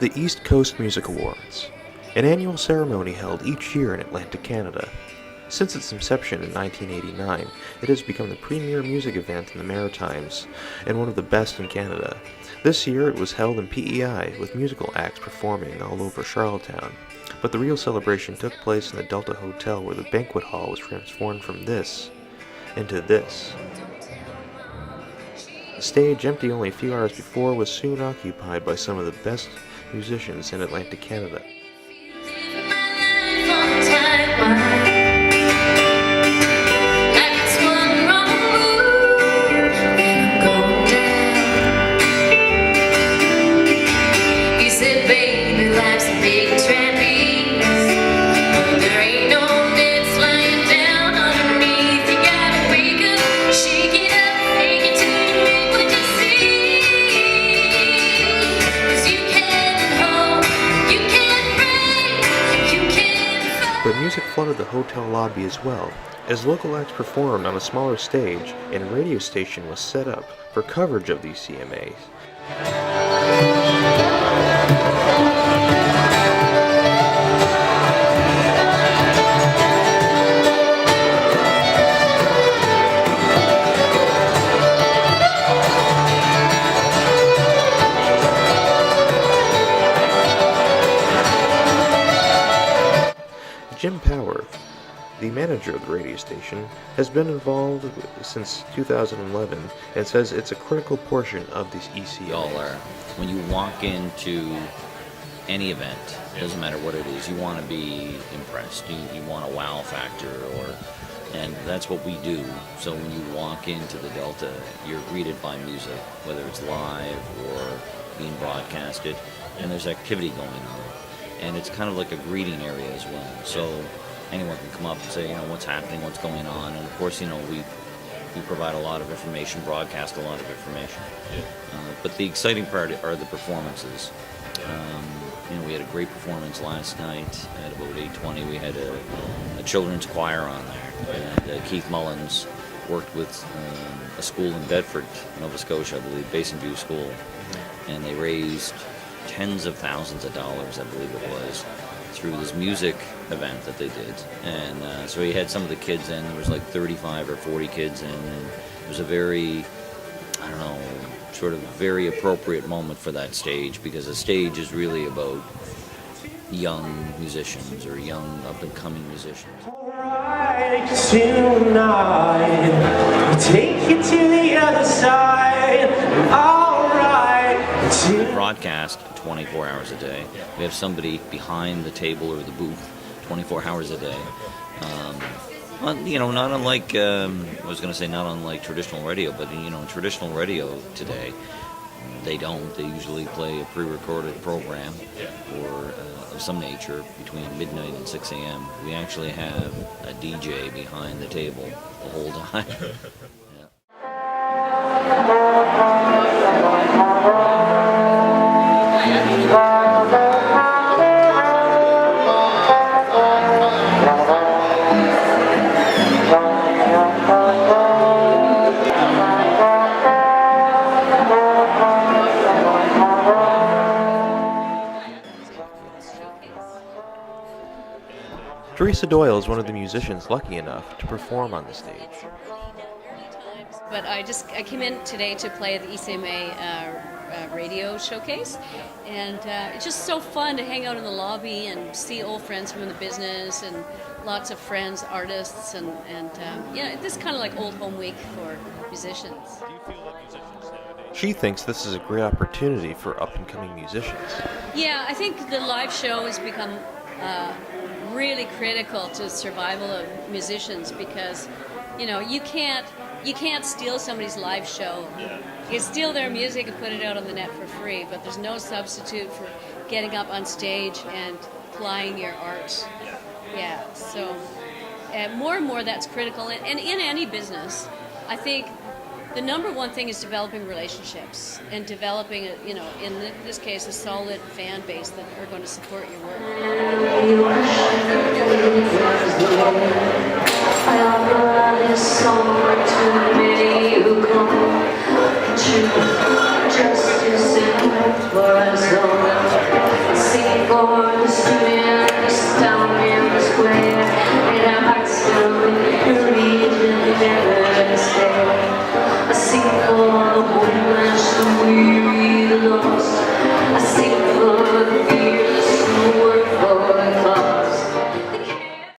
The East Coast Music Awards, an annual ceremony held each year in Atlantic, Canada. Since its inception in 1989, it has become the premier music event in the Maritimes and one of the best in Canada. This year it was held in PEI, with musical acts performing all over Charlottetown. But the real celebration took place in the Delta Hotel, where the banquet hall was transformed from this into this. The stage, empty only a few hours before, was soon occupied by some of the best musicians in Atlantic Canada. But music flooded the hotel lobby as well, as local acts performed on a smaller stage and a radio station was set up for coverage of these ECMAs. Jim Power, the manager of the radio station, has been involved since 2011 and says it's a critical portion of these ECMAs. When you walk into any event, doesn't matter what it is, you want to be impressed. You want a wow factor, and that's what we do. So when you walk into the Delta, you're greeted by music, whether it's live or being broadcasted, and there's activity going on. And it's kind of like a greeting area as well. So anyone can come up and say, what's happening, what's going on. And of course, we provide a lot of information, broadcast a lot of information. But the exciting part are the performances. We had a great performance last night at about 8:20. We had a children's choir on there. And Keith Mullins worked with a school in Bedford, Nova Scotia, I believe, Basin View School. And they raised tens of thousands of dollars, I believe it was, through this music event that they did. And so he had some of the kids in. There was like 35 or 40 kids in, and it was a very, sort of very appropriate moment for that stage, because the stage is really about young musicians or young up-and-coming musicians. Alright, tonight, take you to the other side. We broadcast 24 hours a day. We have somebody behind the table or the booth 24 hours a day. Not unlike, not unlike traditional radio, but in traditional radio today, they usually play a pre-recorded program or of some nature between midnight and 6 a.m. We actually have a DJ behind the table the whole time. Teresa Doyle is one of the musicians lucky enough to perform on the stage. But I came in today to play the ECMA radio showcase, and it's just so fun to hang out in the lobby and see old friends from the business and lots of friends, artists, and this is kind of like old home week for musicians. Do you feel like musicians nowadays? She thinks this is a great opportunity for up-and-coming musicians. Yeah, I think the live show has become really critical to the survival of musicians, because you can't steal somebody's live show. You can steal their music and put it out on the net for free, but there's no substitute for getting up on stage and plying your art. Yeah, so more and more that's critical. And in any business, I think the number one thing is developing relationships and developing, in this case, a solid fan base that are going to support your work. Justice in for us all. sing